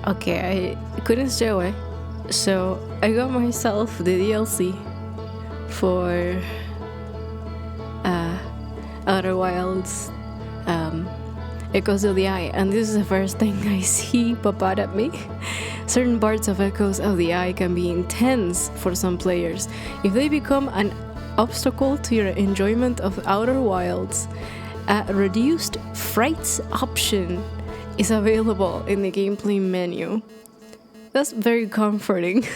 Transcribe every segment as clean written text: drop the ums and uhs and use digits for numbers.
Okay, I couldn't stay away. So I got myself the DLC for Outer Wilds Echoes of the Eye, and this is the first thing I see pop out at me. Certain parts of Echoes of the Eye can be intense for some players. If they become an obstacle to your enjoyment of Outer Wilds, a reduced frights option is available in the gameplay menu. That's very comforting.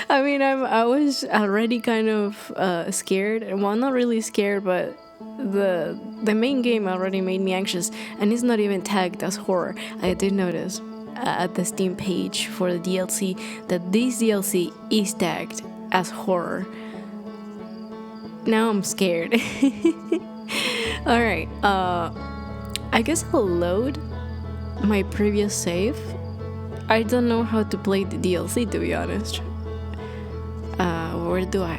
I mean, I was already kind of scared. Well, not really scared, but the main game already made me anxious, and it's not even tagged as horror. I did notice at the Steam page for the DLC that this DLC is tagged as horror. Now I'm scared. Alright, I guess I'll load my previous save. I don't know how to play the DLC, to be honest.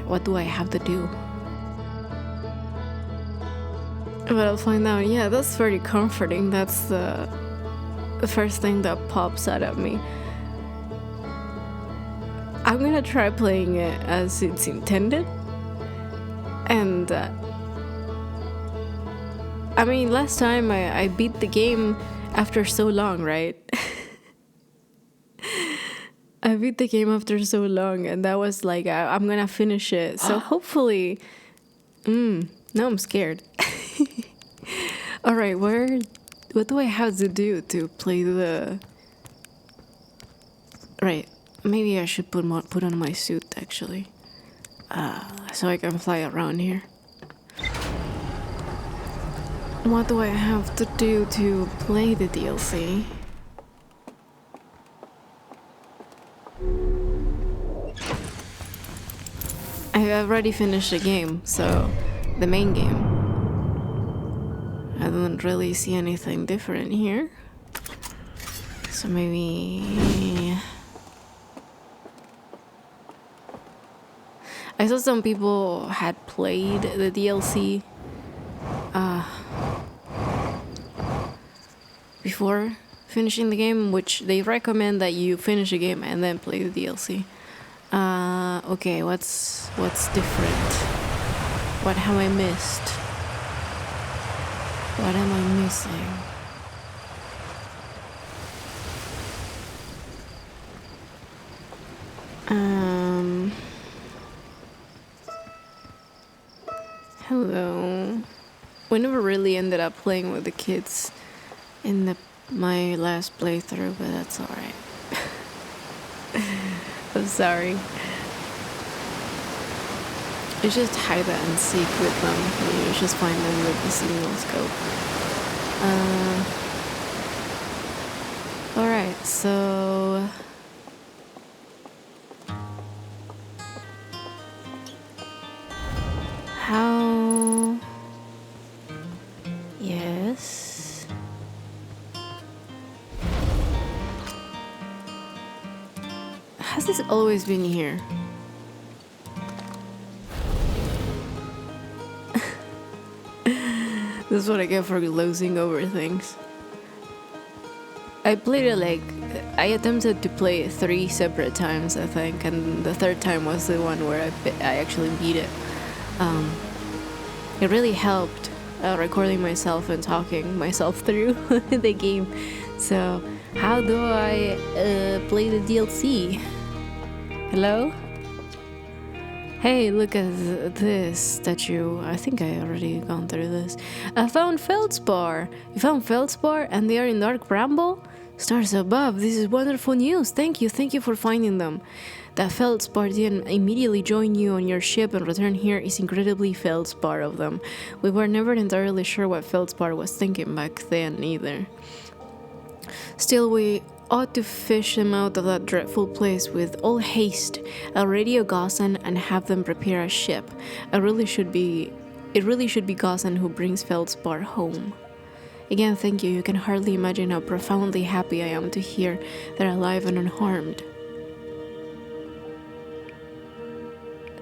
What do I have to do? But I'll find out. Yeah, that's very comforting. That's the first thing that pops out at me. I'm gonna try playing it as it's intended. And I mean, last time I beat the game after so long, right? I beat the game after so long, and that was like, I'm gonna finish it. So hopefully, now I'm scared. All right, what do I have to do to play the? Right, maybe I should put on my suit actually, so I can fly around here. What do I have to do to play the DLC? I already finished the game, so the main game. I don't really see anything different here. So maybe... I saw some people had played the DLC before finishing the game, which they recommend that you finish the game and then play the DLC. Okay, what's different? What have I missed? What am I missing? Hello. We never really ended up playing with the kids in my last playthrough, but that's alright. I'm sorry. You just hide and seek with them. You just find them with the signal scope. Alright, so... How... Yes... Has this always been here? This is what I get for glozing over things. I played it I attempted to play it 3 separate times, I think, and the third time was the one where I actually beat it. It really helped recording myself and talking myself through the game. So, how do I play the DLC? Hello? Hey, look at this statue. I think I already gone through this. I found Feldspar. You found Feldspar and they are in Dark Bramble? Stars above, this is wonderful news. Thank you for finding them. That Feldspar didn't immediately join you on your ship and return here is incredibly Feldspar of them. We were never entirely sure what Feldspar was thinking back then either. Still, we ought to fish them out of that dreadful place with all haste. I'll radio Gaussen and have them prepare a ship. It really should be Gaussen who brings Feldspar home. Again, thank you. You can hardly imagine how profoundly happy I am to hear they're alive and unharmed.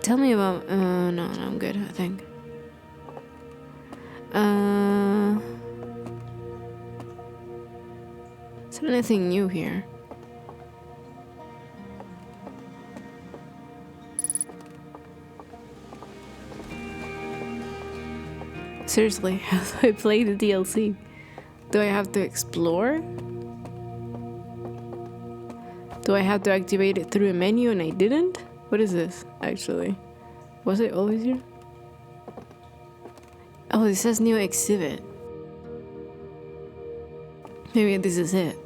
Tell me about... no, I'm good, I think. Is there anything new here? Seriously, how do I play the DLC? Do I have to explore? Do I have to activate it through a menu and I didn't? What is this, actually? Was it always here? Oh, it says new exhibit. Maybe this is it.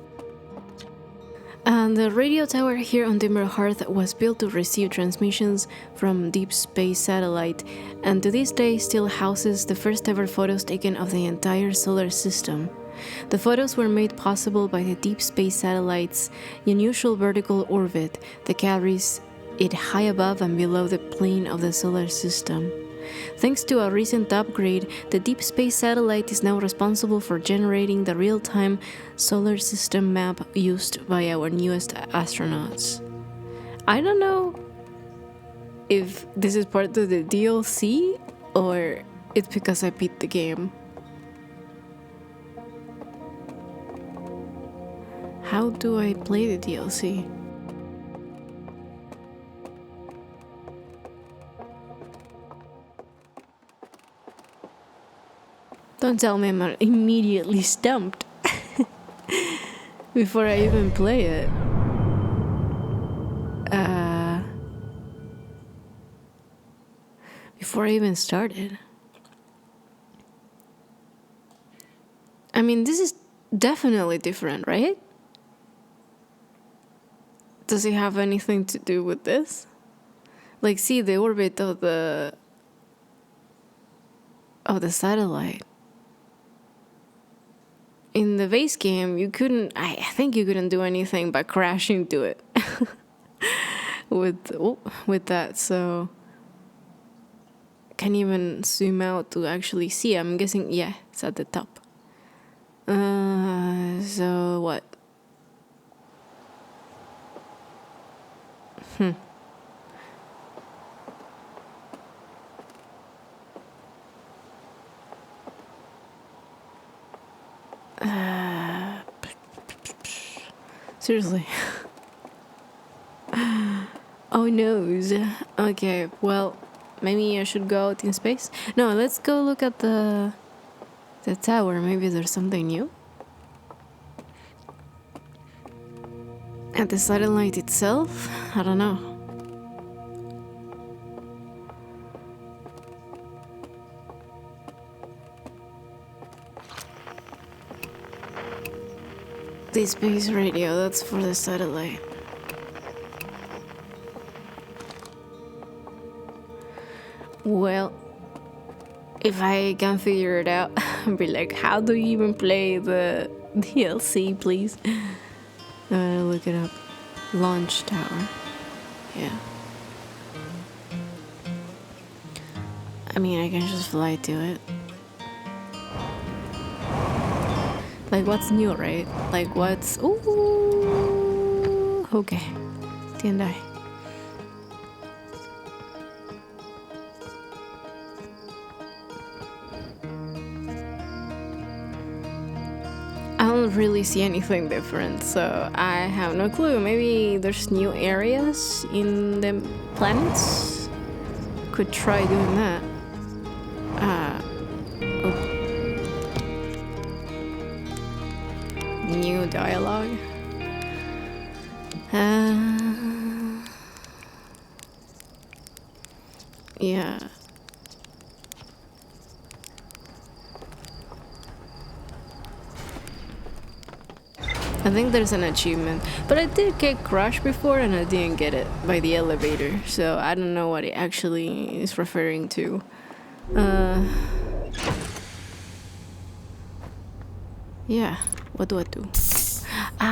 And the radio tower here on Dimmer Hearth was built to receive transmissions from deep space satellite, and to this day still houses the first ever photos taken of the entire solar system. The photos were made possible by the deep space satellite's unusual vertical orbit that carries it high above and below the plane of the solar system. Thanks to a recent upgrade, the deep space satellite is now responsible for generating the real-time solar system map used by our newest astronauts. I don't know if this is part of the DLC or it's because I beat the game. How do I play the DLC? Don't tell me I'm immediately stumped before I even play it. Before I even started. I mean, this is definitely different, right? Does it have anything to do with this? Like, see the orbit of the satellite. In the base game, you couldn't. I think you couldn't do anything but crash into it with that. So, can't even zoom out to actually see. I'm guessing, yeah, it's at the top. So what? Seriously. Oh noes. Okay, well, maybe I should go out in space. No, let's go look at the tower. Maybe there's something new. At the satellite itself? I don't know. The space radio, that's for the satellite. Well, if I can figure it out, I'll be like, how do you even play the DLC, please? I'm gonna look it up. Launch tower. Yeah. I mean, I can just fly to it. Like, what's new, right? Like, what's... Ooh! Okay. Tiendai. I don't really see anything different, so I have no clue. Maybe there's new areas in the planets? Could try doing that. New dialogue. Yeah. I think there's an achievement, but I did get crushed before and I didn't get it by the elevator, so I don't know what it actually is referring to. Yeah. What do I do?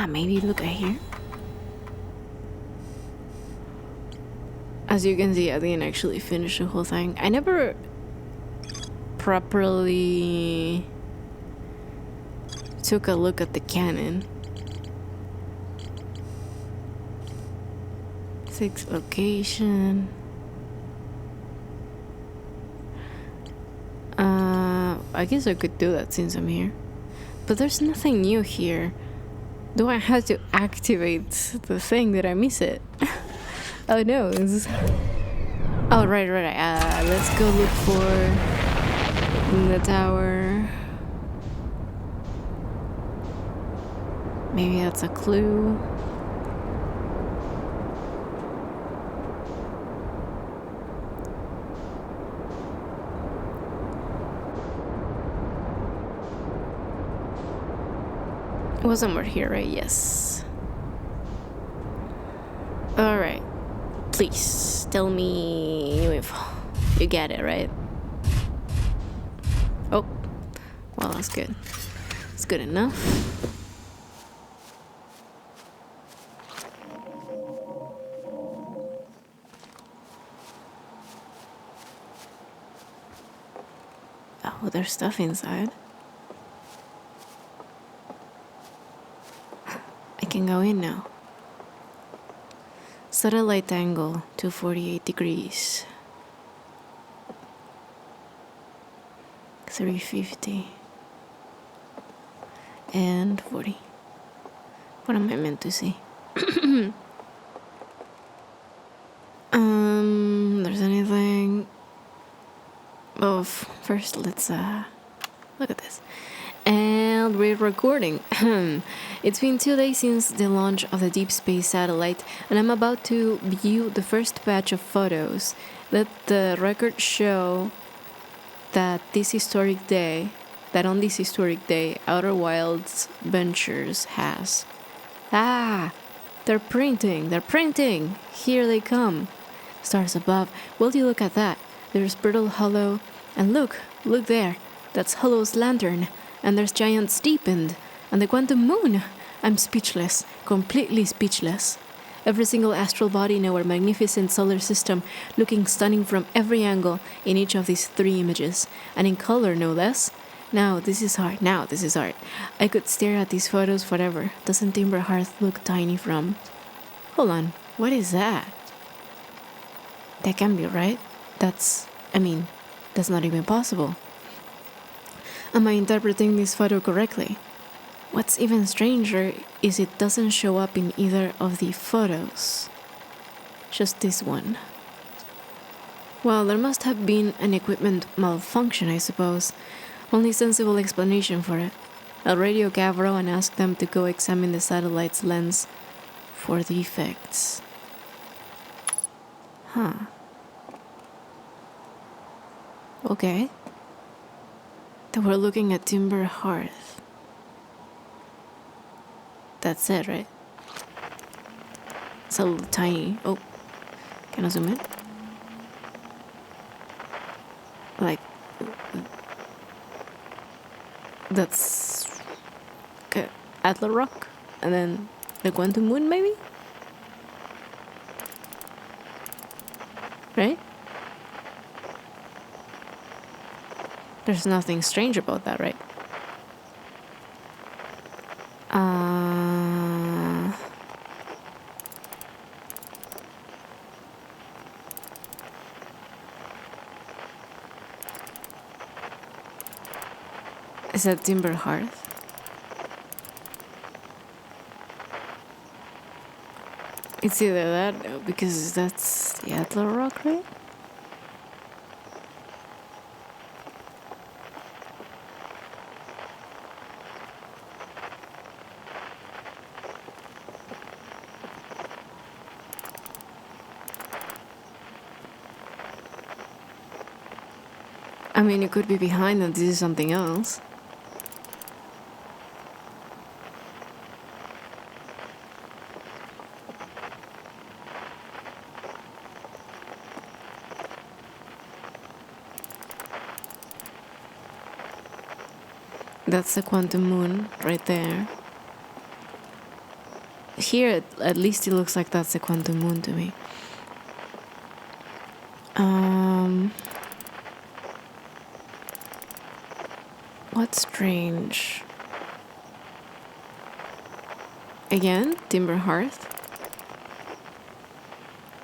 Maybe look at here. As you can see, I didn't actually finish the whole thing. I never properly took a look at the cannon. 6 location. I guess I could do that since I'm here. But there's nothing new here. Do I have to activate the thing? Did I miss it? Oh no. Oh, right. Let's go look for the tower. Maybe that's a clue. It was somewhere here, right? Yes. Alright. Please tell me if you get it, right? Oh. Well, that's good. It's good enough. Oh, there's stuff inside. I can go in now. Satellite angle 248 degrees. 350. And 40. What am I meant to see? There's anything. Oh, first let's look at this. And we're recording. It's been 2 days since the launch of the deep space satellite, and I'm about to view the first batch of photos. Let the record show that on this historic day, Outer Wilds Ventures has. Ah! They're printing! Here they come! Stars above, will you look at that? There's Brittle Hollow, and look there! That's Hollow's lantern, and there's Giant Steepened, and the Quantum Moon! I'm speechless, completely speechless. Every single astral body in our magnificent solar system, looking stunning from every angle in each of these 3 images, and in color no less. Now this is art. I could stare at these photos forever. Doesn't Timber Hearth look tiny from... Hold on, what is that? That can't be right. That's not even possible. Am I interpreting this photo correctly? What's even stranger is it doesn't show up in either of the photos. Just this one. Well, there must have been an equipment malfunction, I suppose. Only sensible explanation for it. I'll radio Gavro and ask them to go examine the satellite's lens for defects. Huh. Okay. They were looking at Timber Hearth. That's it, right? It's a little tiny. Oh, can I zoom in? Like, that's okay. Adler Rock, and then the Quantum Moon, maybe? Right? There's nothing strange about that, right? Is that Timber Hearth? It's either that, because that's the Adler Rock, right? I mean, it could be behind and this is something else. That's the Quantum Moon right there. Here, at least it looks like that's the Quantum Moon to me. What's strange? Again, Timber Hearth.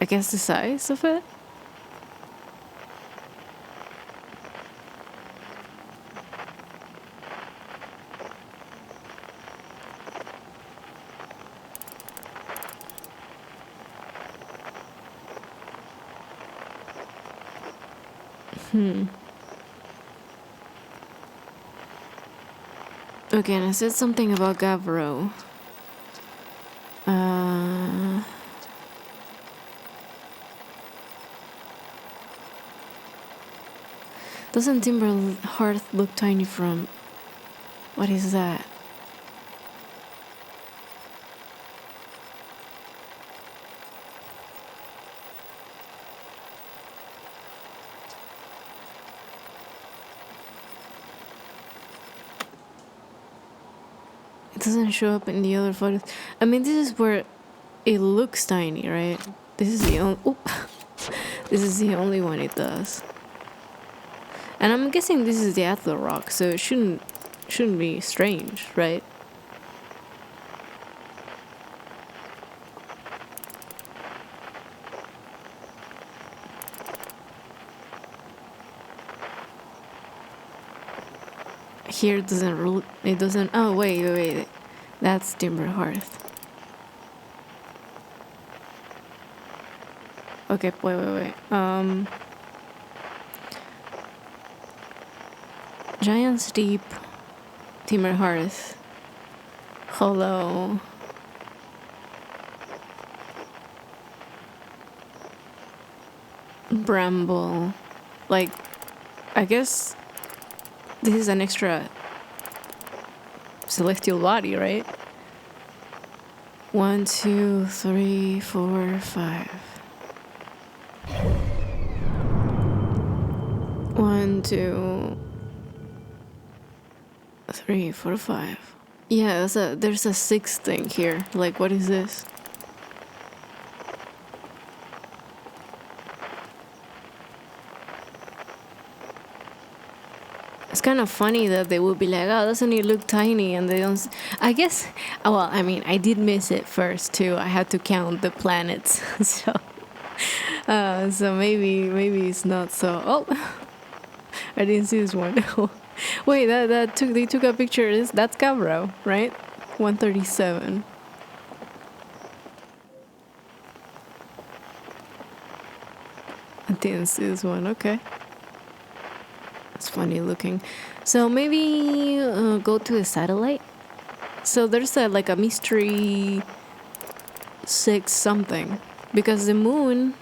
I guess the size of it. Okay, and I said something about Gavro. Doesn't Timber Hearth look tiny from... What is that? It doesn't show up in the other photos. I mean, this is where it looks tiny, right? This is the only... This is the only one it does. And I'm guessing this is the Atlas rock, so it shouldn't be strange, right? Here it doesn't. Oh wait. That's Timber Hearth. Okay, wait. Giant Steep, Timber Hearth, Hollow, Bramble. Like, I guess this is an extra celestial body, right? 1, 2, 3, 4, 5. 1, 2, 3, 4, 5. Yeah, there's a 6th thing here. Like, what is this? It's kind of funny that they would be like, oh, doesn't it look tiny? And they don't... I guess... Well, I mean, I did miss it first, too. I had to count the planets. So maybe it's not so... Oh! I didn't see this one. Wait, they took a picture. That's Gavro, right? 137. I didn't see this one. Okay. It's funny looking. So maybe go to the satellite. So there's a mystery 6 something, because the moon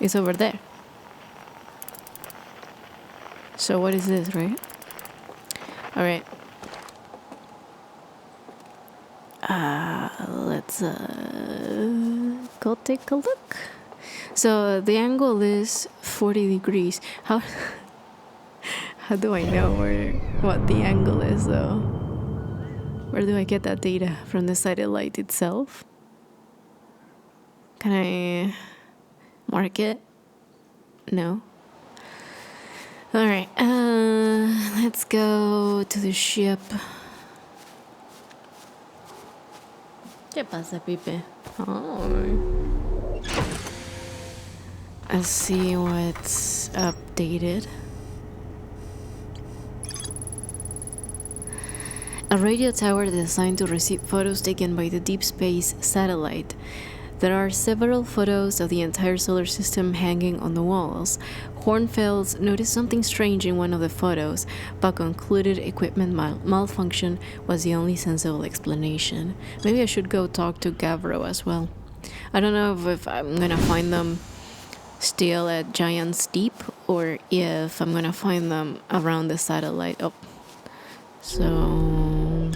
is over there. So what is this, right? All right. Let's go take a look. So the angle is 40 degrees. How do I know what the angle is, though? Where do I get that data? From the satellite itself? Can I mark it? No. Alright, let's go to the ship. ¿Qué pasa, Pipe? Oh. Let's see what's updated. A radio tower designed to receive photos taken by the Deep Space satellite. There are several photos of the entire solar system hanging on the walls. Hornfels noticed something strange in one of the photos, but concluded equipment malfunction was the only sensible explanation. Maybe I should go talk to Gavro as well. I don't know if I'm gonna find them still at Giant Steep, or if I'm gonna find them around the satellite. Oh, so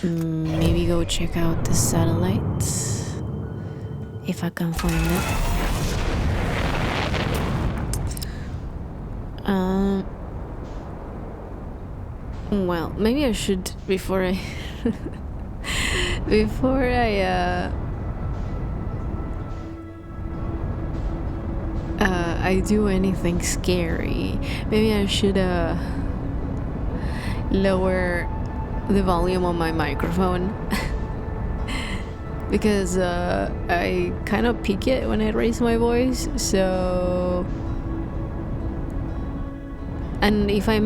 maybe go check out the satellite if I can find it. Well, maybe I should before I I do anything scary. Maybe I should lower the volume on my microphone because I kind of peak it when I raise my voice. So, and if I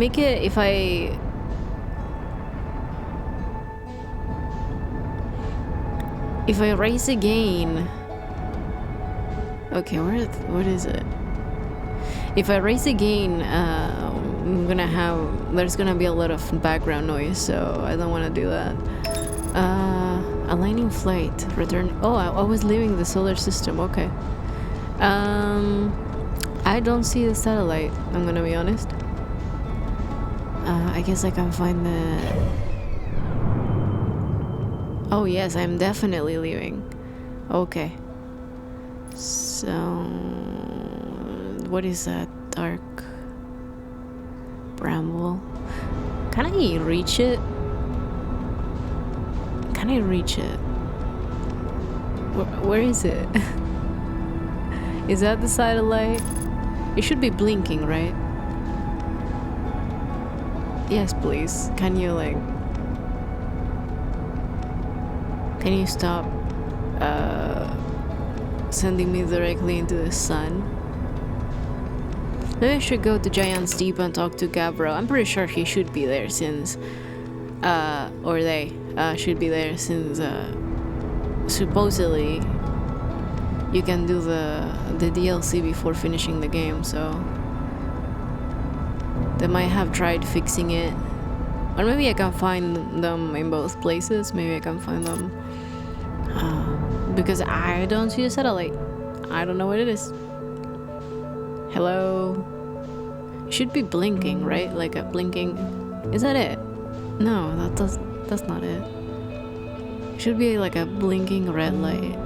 raise again, okay, what is it? If I raise again, there's gonna be a lot of background noise, so I don't want to do that. Aligning flight, return. Oh, I was leaving the solar system. Okay. I don't see the satellite. I'm gonna be honest. I guess I can find the. Oh yes, I'm definitely leaving. Okay. So, what is that dark bramble? Can I reach it? Can I reach it? Where is it? Is that the satellite? It should be blinking, right? Yes, please. Can you can you stop sending me directly into the sun? Maybe I should go to Giant's Deep and talk to Gavro. I'm pretty sure he should be there since or they should be there since supposedly you can do the DLC before finishing the game, so they might have tried fixing it. Or maybe I can find them in both places. Maybe I can find them because I don't see a satellite. I don't know what it is. Hello? It should be blinking, right? Like a blinking. Is that it? No, that's not it. It should be like a blinking red light.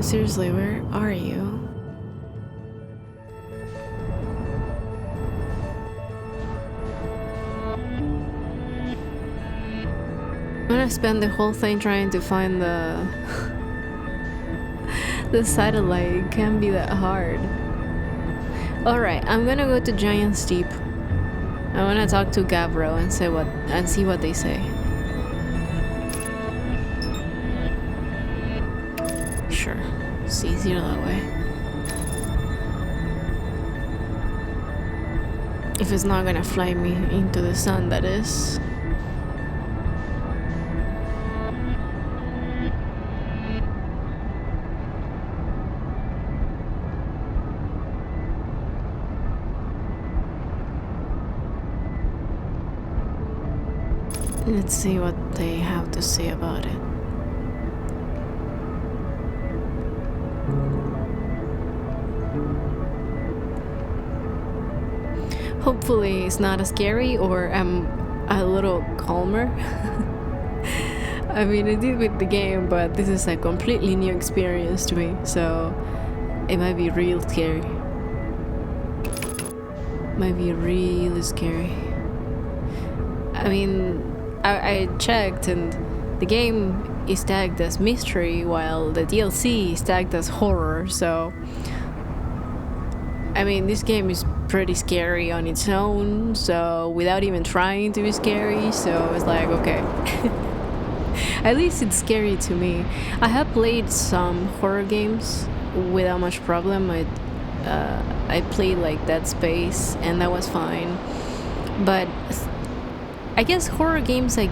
Seriously, where are you? I'm gonna spend the whole thing trying to find the the satellite. It can't be that hard. Alright, I'm gonna go to Giant's Deep. I wanna talk to Gavro and see what they say. Sure, it's easier that way. If it's not gonna fly me into the sun, that is. Let's see what they have to say about it. Hopefully it's not as scary, or I'm a little calmer. I mean, I did with the game, but this is a completely new experience to me, so it might be real scary. Might be really scary. I mean, I checked and the game is tagged as mystery while the DLC is tagged as horror, so I mean, this game is pretty scary on its own, so without even trying to be scary, so it's like, okay. At least it's scary to me. I have played some horror games without much problem. I played like Dead Space and that was fine, but I guess horror games I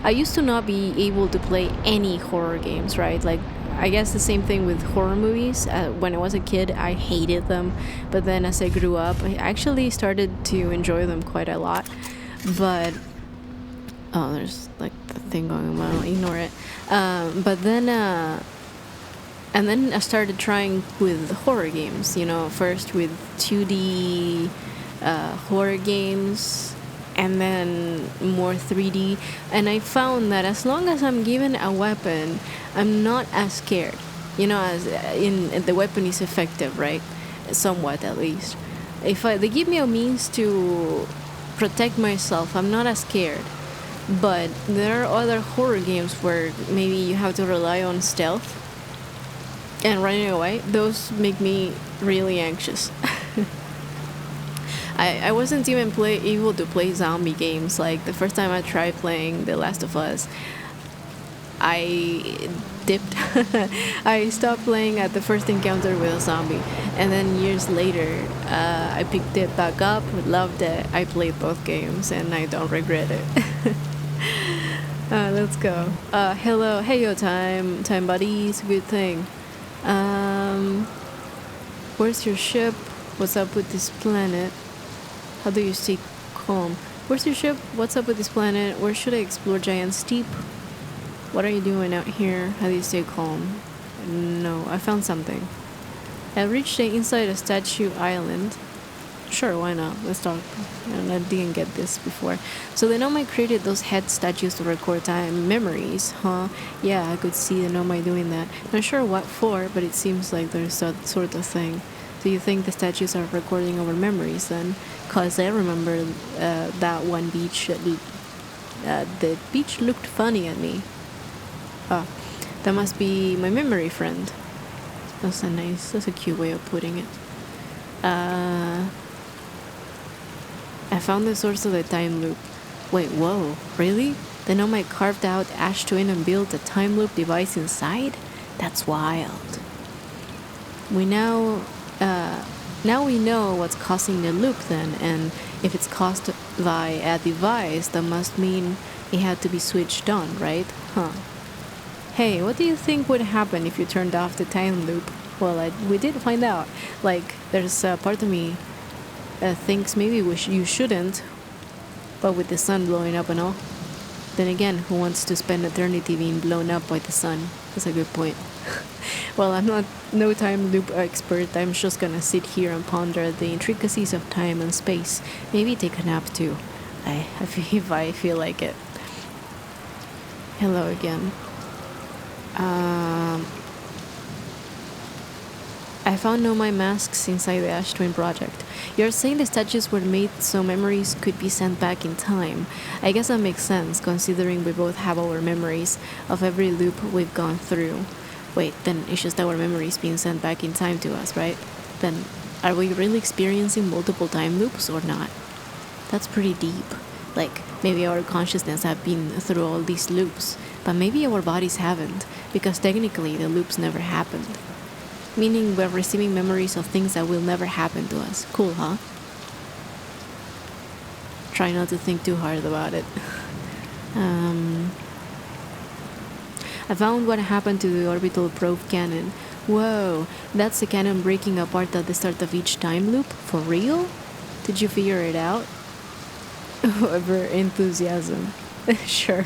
used to not be able to play any horror games, right? Like, I guess the same thing with horror movies. When I was a kid, I hated them, but then as I grew up, I actually started to enjoy them quite a lot. But oh, there's like the thing going on. Ignore it. But then, and then I started trying with horror games. You know, first with 2D horror games, and then more 3D, and I found that as long as I'm given a weapon, I'm not as scared. You know, as in the weapon is effective, right? Somewhat, at least. If they give me a means to protect myself, I'm not as scared. But there are other horror games where maybe you have to rely on stealth and running away. Those make me really anxious. I wasn't even able to play zombie games. Like, the first time I tried playing The Last of Us, I dipped. I stopped playing at the first encounter with a zombie. And then years later, I picked it back up, loved it. I played both games and I don't regret it. Let's go. Hello, hey yo, time buddies, good thing. Um, where's your ship? What's up with this planet? How do you stay calm? Where's your ship? What's up with this planet? Where should I explore Giant Steep? What are you doing out here? How do you stay calm? No, I found something. I reached the inside a statue island. Sure, why not? Let's talk. And I didn't get this before. So the Nomai created those head statues to record time memories, huh? Yeah, I could see the Nomai doing that. Not sure what for, but it seems like there's that sort of thing. Do you think the statues are recording our memories then? Cause I remember that one beach. The beach looked funny at me. Ah, that must be my memory friend. That's a cute way of putting it. I found the source of the time loop. Wait, whoa, really? The Nomai carved out Ash Twin and built a time loop device inside? That's wild. We now we know what's causing the loop then, and if it's caused by a device, that must mean it had to be switched on, right? Huh. Hey, what do you think would happen if you turned off the time loop? Well, we did find out. Like, there's a part of me thinks maybe you shouldn't, but with the sun blowing up and all. Then again, who wants to spend eternity being blown up by the sun? That's a good point. Well, I'm not no time loop expert. I'm just gonna sit here and ponder the intricacies of time and space. Maybe take a nap too. If I feel like it. Hello again. I found Nomai masks inside the Ash Twin project. You're saying the statues were made so memories could be sent back in time. I guess that makes sense, considering we both have our memories of every loop we've gone through. Wait, then it's just our memories being sent back in time to us, right? Then, are we really experiencing multiple time loops or not? That's pretty deep. Like, maybe our consciousness have been through all these loops, but maybe our bodies haven't, because technically the loops never happened. Meaning we're receiving memories of things that will never happen to us. Cool, huh? Try not to think too hard about it. I found what happened to the orbital probe cannon. Whoa, that's the cannon breaking apart at the start of each time loop? For real? Did you figure it out? Over enthusiasm. Sure.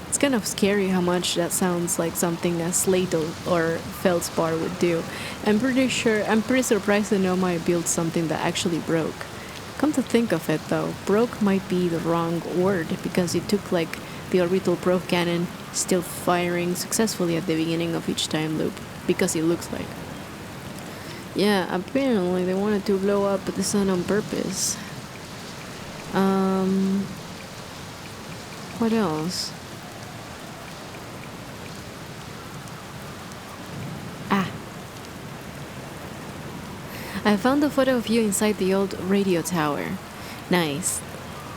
It's kind of scary how much that sounds like something a slate or feldspar would do. I'm pretty surprised that Nomai built something that actually broke. Come to think of it though, broke might be the wrong word because it took like the orbital probe cannon still firing successfully at the beginning of each time loop, because it looks like. Yeah, apparently they wanted to blow up the sun on purpose. What else? I found a photo of you inside the old radio tower. Nice.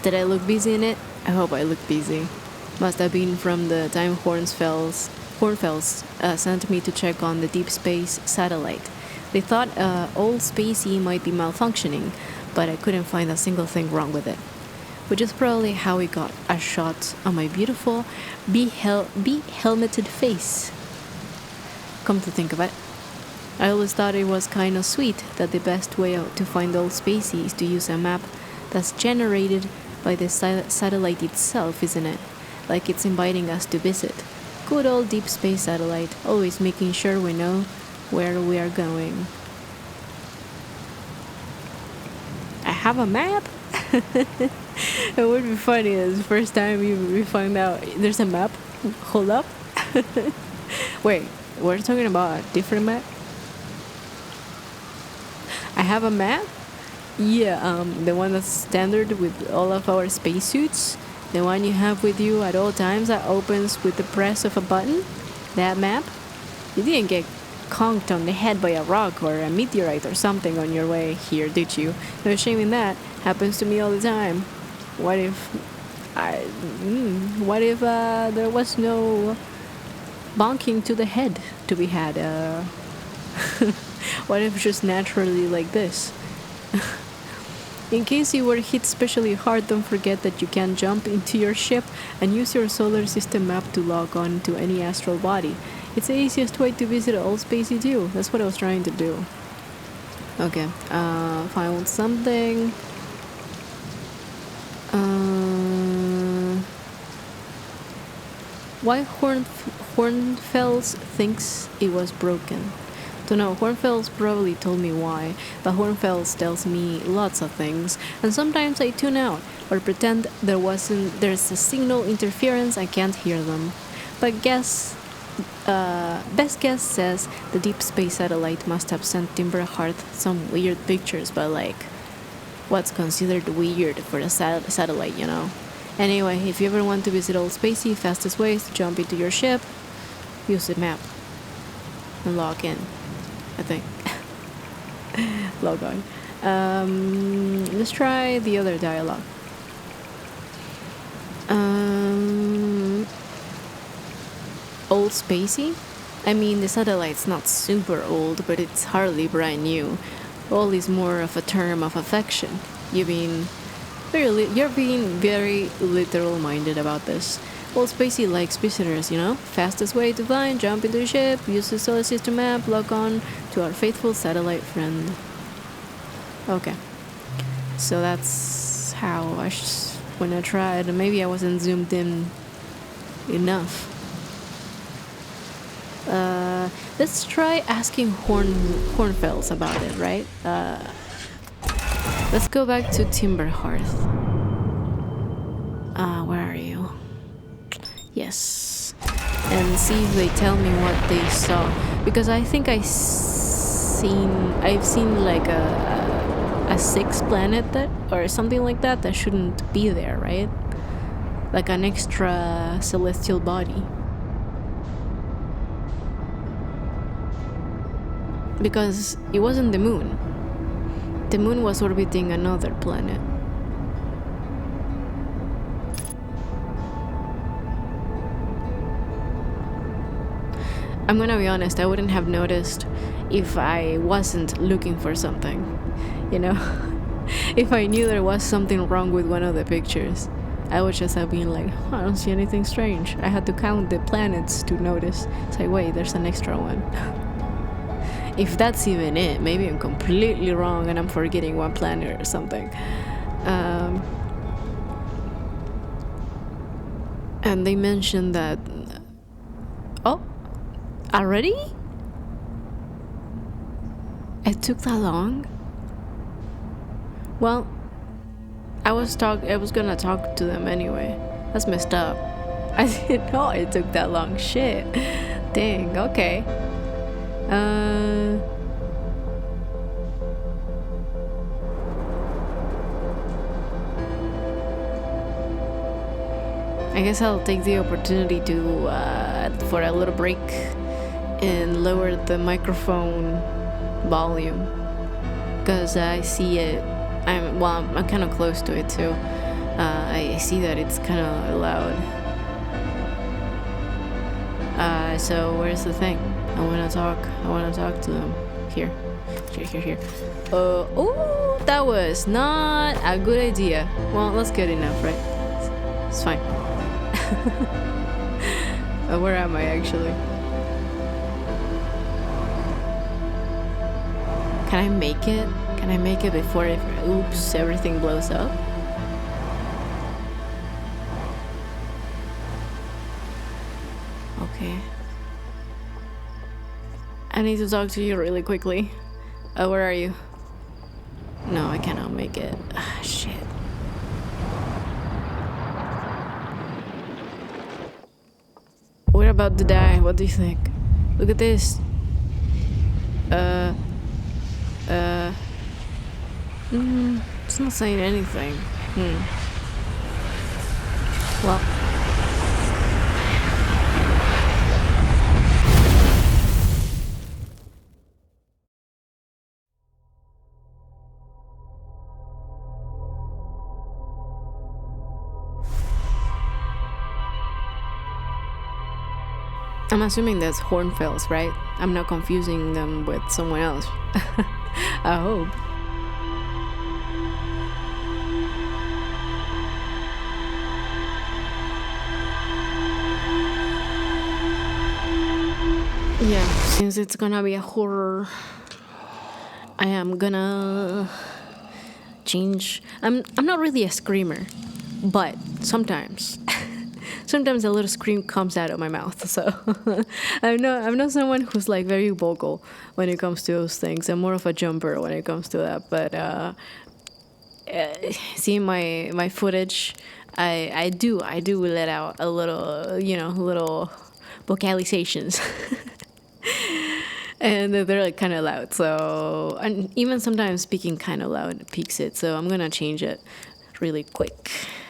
Did I look busy in it? I hope I look busy. Must have been from the time Hornfells sent me to check on the deep space satellite. They thought old Spacey might be malfunctioning, but I couldn't find a single thing wrong with it. Which is probably how we got a shot on my beautiful helmeted face. Come to think of it, I always thought it was kind of sweet that the best way to find old Spacey is to use a map that's generated by the satellite itself, isn't it? Like it's inviting us to visit. Good old deep space satellite, always making sure we know where we are going. I have a map? It would be funny as the first time we find out there's a map. Hold up. Wait, we're talking about a different map? I have a map? Yeah, the one that's standard with all of our spacesuits. The one you have with you at all times that opens with the press of a button? That map? You didn't get conked on the head by a rock or a meteorite or something on your way here, did you? No shame in that. Happens to me all the time. What if there was no bonking to the head to be had? What if just naturally like this? In case you were hit especially hard, don't forget that you can jump into your ship and use your solar system map to log on to any astral body. It's the easiest way to visit all space you do. That's what I was trying to do. Okay, found something. Why Hornfels thinks it was broken? Don't know. Hornfels probably told me why, but Hornfels tells me lots of things, and sometimes I tune out or pretend there's a signal interference. I can't hear them. But best guess says the deep space satellite must have sent Timberhearth some weird pictures, but like, what's considered weird for a satellite, you know? Anyway, if you ever want to visit Old Spacey, fastest way is to jump into your ship, use the map, and log in, I think. Log on. Let's try the other dialogue. Old Spacey? I mean, the satellite's not super old, but it's hardly brand new. Old is more of a term of affection. You're being very literal-minded about this. Old Spacey likes visitors, you know? Fastest way to find, jump into a ship, use the solar system map, log on to our faithful satellite friend. Okay. So that's how when I tried, maybe I wasn't zoomed in enough. Let's try asking Hornfels about it, right? Let's go back to Timberhearth. Where are you? Yes. And see if they tell me what they saw. Because I think I've seen like a sixth planet or something like that shouldn't be there, right? Like an extra celestial body. Because it wasn't the moon. The moon was orbiting another planet. I'm gonna be honest, I wouldn't have noticed if I wasn't looking for something, you know? If I knew there was something wrong with one of the pictures, I would just have been like, I don't see anything strange. I had to count the planets to notice. Say, wait, there's an extra one. If that's even it, maybe I'm completely wrong and I'm forgetting one planet or something. And they mentioned that... Oh, already? It took that long? Well, I was gonna talk to them anyway. That's messed up. I didn't know it took that long. Shit. Dang, okay. I guess I'll take the opportunity to for a little break and lower the microphone volume because I see it. I'm kind of close to it too. I see that it's kind of loud. So where's the thing? I want to talk to them. Here. Oh, that was not a good idea. Well, that's good enough, right? It's fine. Where am I actually? Can I make it? Can I make it before everything blows up? Okay. I need to talk to you really quickly. Where are you? No, I cannot make it. Shit. We're about to die. What do you think? Look at this. It's not saying anything. Well. I'm assuming that's Hornfels, right? I'm not confusing them with someone else. I hope. Yeah, since it's gonna be a horror, I am gonna change. I'm not really a screamer, but sometimes sometimes a little scream comes out of my mouth. So I'm not someone who's like very vocal when it comes to those things. I'm more of a jumper when it comes to that. But seeing my footage, I do let out a little, little vocalizations. And they're like kind of loud. So, and even sometimes speaking kind of loud peaks it. So I'm gonna change it really quick.